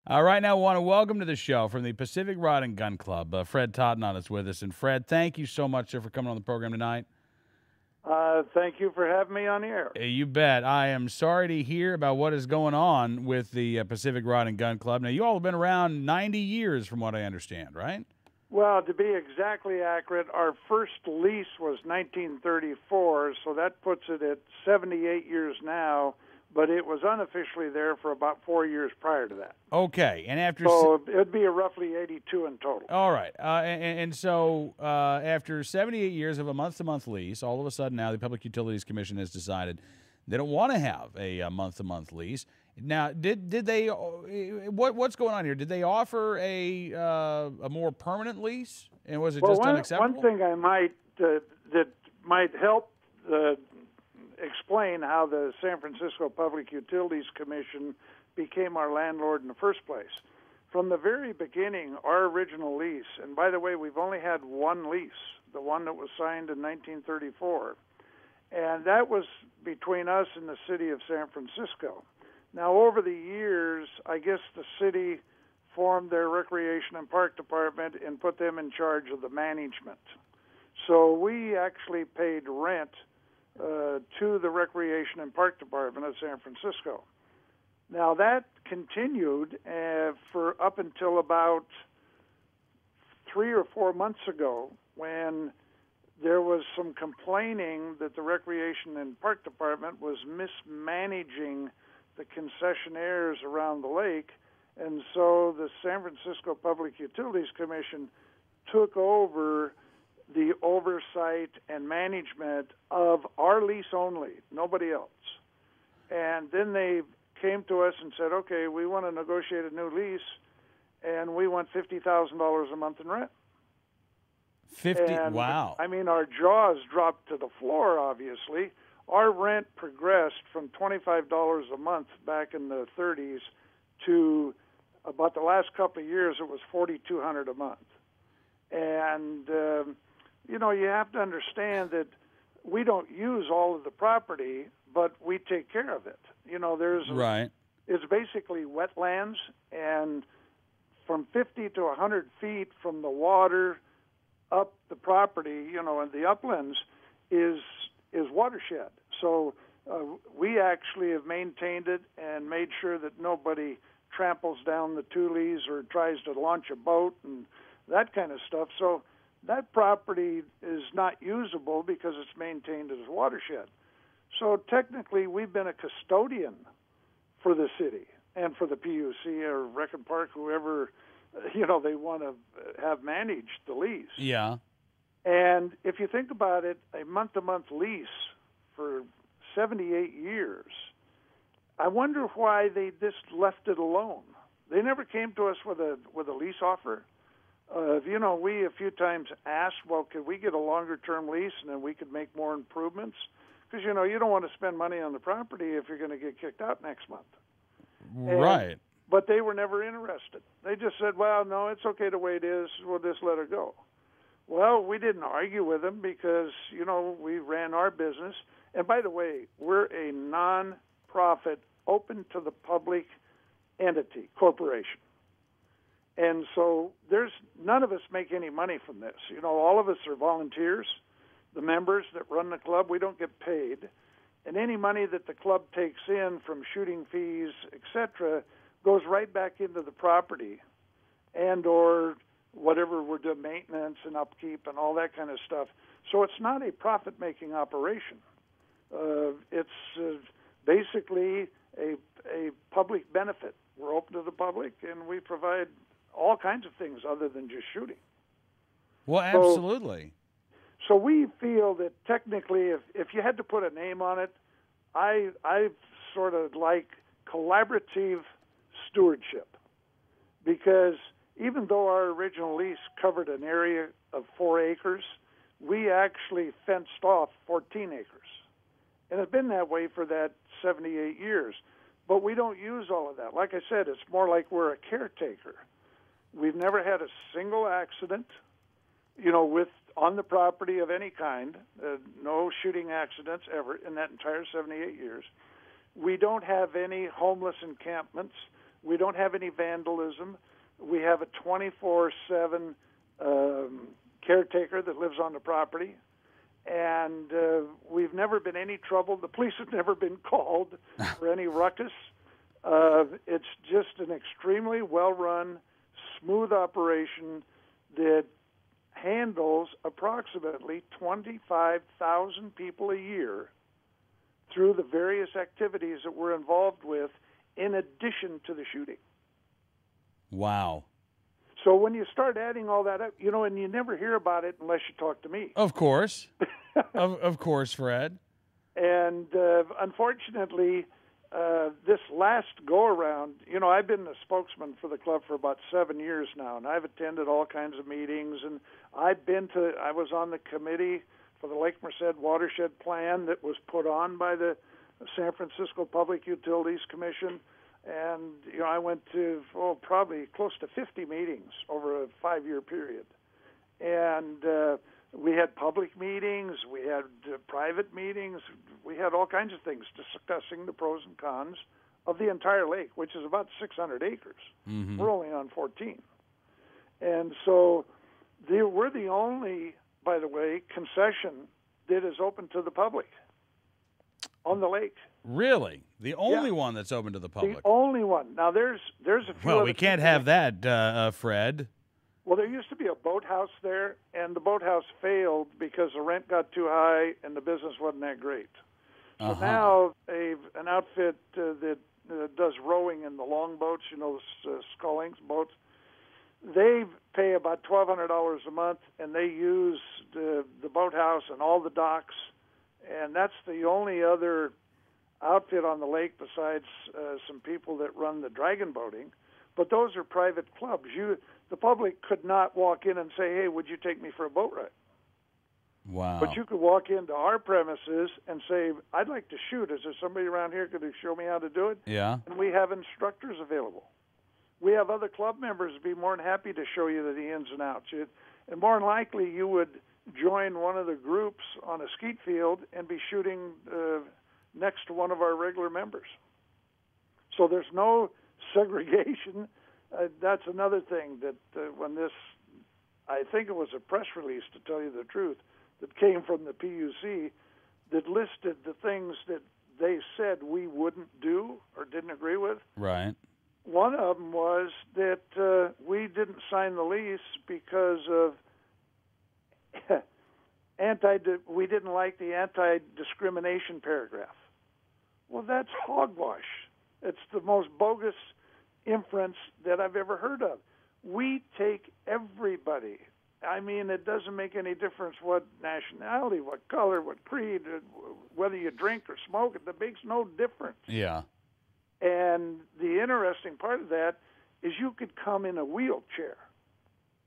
Right now, we want to welcome to the show from the Pacific Rod and Gun Club, Fred Tottenham is with us. And Fred, thank you so much for coming on the program tonight. Thank you for having me on the air. You bet. I am sorry to hear about what is going on with the Pacific Rod and Gun Club. Now, you all have been around 90 years, from what I understand, right? Well, to be exactly accurate, our first lease was 1934, so that puts it at 78 years now, but it was unofficially there for about 4 years prior to that. Okay, and after... So it'd be roughly 82 in total. All right, and so after 78 years of a month-to-month lease, all of a sudden now the Public Utilities Commission has decided they don't want to have a month-to-month lease. Now, did they? What's going on here? Did they offer a more permanent lease, and was it just unacceptable? One thing I might that might help explain how the San Francisco Public Utilities Commission became our landlord in the first place. From the very beginning, our original lease, and by the way, we've only had one lease, the one that was signed in 1934, and that was between us and the city of San Francisco. Now, over the years, I guess the city formed their Recreation and Park Department and put them in charge of the management. So we actually paid rent to the Recreation and Park Department of San Francisco. Now, that continued for up until about 3 or 4 months ago, when there was some complaining that the Recreation and Park Department was mismanaging the concessionaires around the lake, and so the San Francisco Public Utilities Commission took over the oversight and management of our lease only, nobody else. And then they came to us and said, okay, we want to negotiate a new lease, and we want $50,000 a month in rent. 50, and, wow. I mean, our jaws dropped to the floor, obviously. Our rent progressed from $25 a month back in the 30s to about the last couple of years, it was $4,200 a month. And, you have to understand that we don't use all of the property, but we take care of it. Right. It's basically wetlands, and from 50 to 100 feet from the water up the property, in the uplands, is watershed. So we actually have maintained it and made sure that nobody tramples down the tules or tries to launch a boat and that kind of stuff. So that property is not usable because it's maintained as a watershed. So technically, we've been a custodian for the city and for the PUC or Rec and Park, whoever, they want to have managed the lease. Yeah. And if you think about it, a month-to-month lease for 78 years, I wonder why they just left it alone. They never came to us with a lease offer. We a few times asked, well, could we get a longer-term lease and then we could make more improvements? Because, you don't want to spend money on the property if you're going to get kicked out next month. Right. But they were never interested. They just said, well, no, it's okay the way it is. We'll just let it go. Well, we didn't argue with them because, we ran our business. And by the way, we're a non-profit, open-to-the-public entity, corporation. And so none of us make any money from this. All of us are volunteers. The members that run the club, we don't get paid. And any money that the club takes in from shooting fees, etc., goes right back into the property and or whatever we're doing, maintenance and upkeep and all that kind of stuff. So it's not a profit-making operation. It's basically a public benefit. We're open to the public, and we provide all kinds of things other than just shooting. Well, absolutely. So we feel that technically, if you had to put a name on it, I sort of like collaborative stewardship, because even though our original lease covered an area of 4 acres, we actually fenced off 14 acres. And it's been that way for that 78 years. But we don't use all of that. Like I said, it's more like we're a caretaker. We've never had a single accident, on the property of any kind. No shooting accidents ever in that entire 78 years. We don't have any homeless encampments. We don't have any vandalism. We have a 24/7 caretaker that lives on the property. And we've never been any trouble. The police have never been called for any ruckus. It's just an extremely well-run, smooth operation that handles approximately 25,000 people a year through the various activities that we're involved with in addition to the shooting. Wow. So when you start adding all that up, and you never hear about it unless you talk to me. Of course. of course, Fred. And unfortunately, this last go-around, I've been the spokesman for the club for about 7 years now, and I've attended all kinds of meetings, and I was on the committee for the Lake Merced Watershed Plan that was put on by the San Francisco Public Utilities Commission. And, I went to, probably close to 50 meetings over a 5-year period. And we had public meetings, we had private meetings, we had all kinds of things discussing the pros and cons of the entire lake, which is about 600 acres. Mm-hmm. We're only on 14. And so we're the only, by the way, concession that is open to the public on the lake. Really? The only one that's open to the public? The only one. Now, there's a few. Well, we can't have that, Fred. Well, there used to be a boathouse there, and the boathouse failed because the rent got too high and the business wasn't that great. So now an outfit that does rowing in the long boats, scullings boats, they pay about $1,200 a month, and they use the boathouse and all the docks, and that's the only other outfit on the lake besides some people that run the dragon boating. But those are private clubs. The public could not walk in and say, hey, would you take me for a boat ride? Wow. But you could walk into our premises and say, I'd like to shoot. Is there somebody around here who could show me how to do it? Yeah. And we have instructors available. We have other club members who'd be more than happy to show you the ins and outs. And more than likely, you would join one of the groups on a skeet field and be shooting next to one of our regular members. So there's no segregation. That's another thing that when this, I think it was a press release, to tell you the truth, that came from the PUC that listed the things that they said we wouldn't do or didn't agree with. Right. One of them was that we didn't sign the lease because of we didn't like the anti-discrimination paragraph. Well, that's hogwash. It's the most bogus inference that I've ever heard of. We take everybody. I mean, it doesn't make any difference what nationality, what color, what creed, whether you drink or smoke. It makes no difference. Yeah. And the interesting part of that is you could come in a wheelchair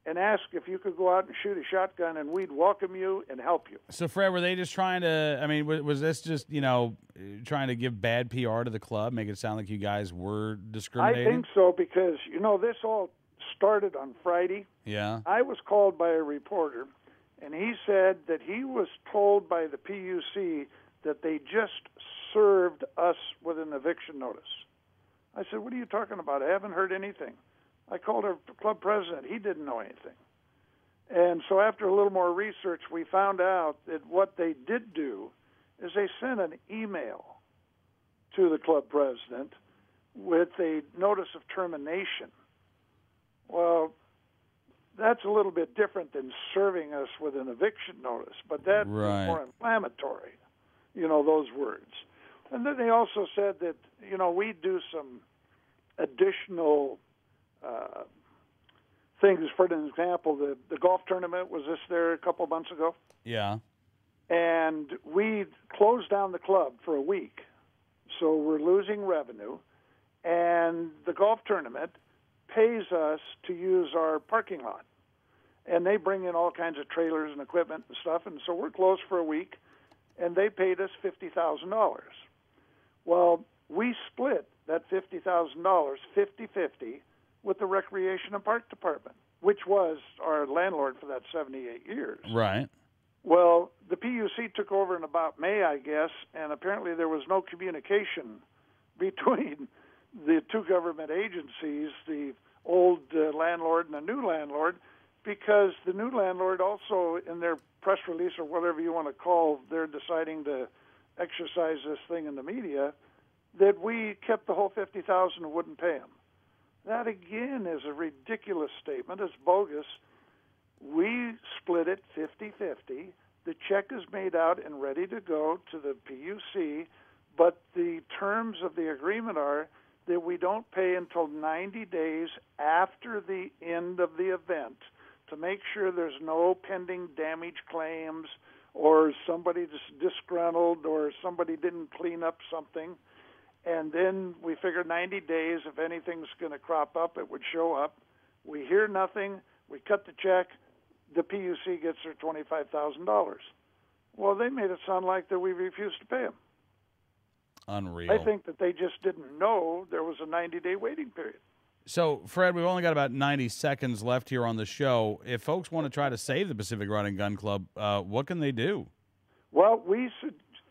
and ask if you could go out and shoot a shotgun, and we'd welcome you and help you. So, Fred, were they just trying to, I mean, was this just, trying to give bad PR to the club, make it sound like you guys were discriminating? I think so, because, this all started on Friday. Yeah. I was called by a reporter, and he said that he was told by the PUC that they just served us with an eviction notice. I said, what are you talking about? I haven't heard anything. I called our club president. He didn't know anything. And so after a little more research, we found out that what they did do is they sent an email to the club president with a notice of termination. Well, that's a little bit different than serving us with an eviction notice, but that was more inflammatory, those words. And then they also said that, we do some additional things. For an example, the golf tournament was there a couple of months ago. Yeah. And we closed down the club for a week, so we're losing revenue. And the golf tournament pays us to use our parking lot. And they bring in all kinds of trailers and equipment and stuff, and so we're closed for a week, and they paid us $50,000. Well, we split that $50,000 50-50 with the Recreation and Park Department, which was our landlord for that 78 years. Right. Well, the PUC took over in about May, I guess, and apparently there was no communication between the two government agencies, the old landlord and the new landlord, because the new landlord also, in their press release or whatever you want to call, they're deciding to exercise this thing in the media, that we kept the whole $50,000 and wouldn't pay them. That, again, is a ridiculous statement. It's bogus. We split it 50-50. The check is made out and ready to go to the PUC, but the terms of the agreement are that we don't pay until 90 days after the end of the event to make sure there's no pending damage claims or somebody disgruntled or somebody didn't clean up something. And then we figure 90 days, if anything's going to crop up, it would show up. We hear nothing. We cut the check. The PUC gets their $25,000. Well, they made it sound like that we refused to pay them. Unreal. I think that they just didn't know there was a 90-day waiting period. So, Fred, we've only got about 90 seconds left here on the show. If folks want to try to save the Pacific Rod and Gun Club, what can they do? Well,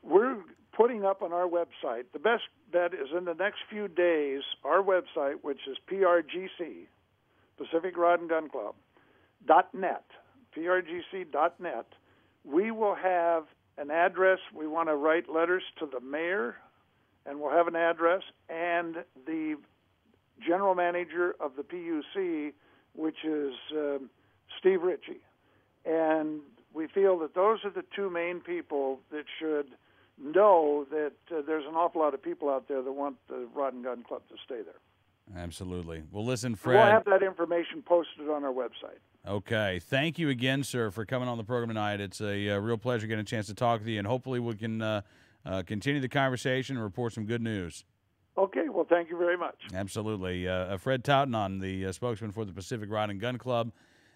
we're putting up on our website. The best bet is in the next few days, our website, which is PRGC, Pacific Rod and Gun Club, .net, PRGC.net, we will have an address. We want to write letters to the mayor, and we'll have an address, and the general manager of the PUC, which is Steve Ritchie. And we feel that those are the two main people that should know that there's an awful lot of people out there that want the Rod and Gun Club to stay there. Absolutely. Well, listen, Fred. We'll have that information posted on our website. Okay. Thank you again, sir, for coming on the program tonight. It's a real pleasure getting a chance to talk with you, and hopefully we can continue the conversation and report some good news. Okay. Well, thank you very much. Absolutely. Fred Toutanon, the spokesman for the Pacific Rod and Gun Club.